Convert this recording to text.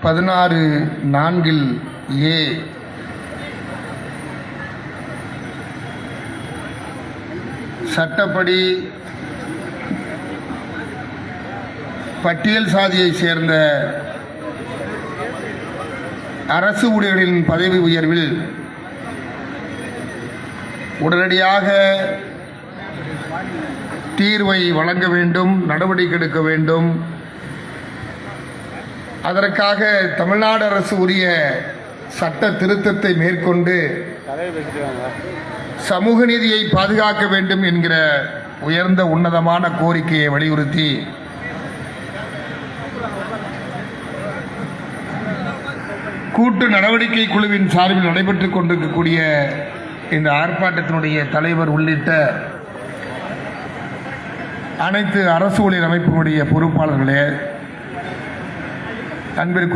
16(4)A சட்டப்படி பட்டியல் சாதியைச் சேர்ந்த அரசு ஊழியர்களின் பதவி உயர்வில் உடனடியாக தீர்வை வழங்க வேண்டும், நடவடிக்கை எடுக்க வேண்டும். அதற்காக தமிழ்நாடு அரசு உரிய சட்ட திருத்தத்தை மேற்கொண்டு சமூக நீதியை பாதுகாக்க வேண்டும் என்கிற உயர்ந்த உன்னதமான கோரிக்கையை வலியுறுத்தி கூட்டு நடவடிக்கை குழுவின் சார்பில் நடைபெற்றுக் கொண்டிருக்கக்கூடிய இந்த ஆர்ப்பாட்டத்தினுடைய தலைவர் உள்ளிட்ட அனைத்து அரசு ஊழியர் அமைப்பினுடைய பொறுப்பாளர்களே, அன்பிற்குரிய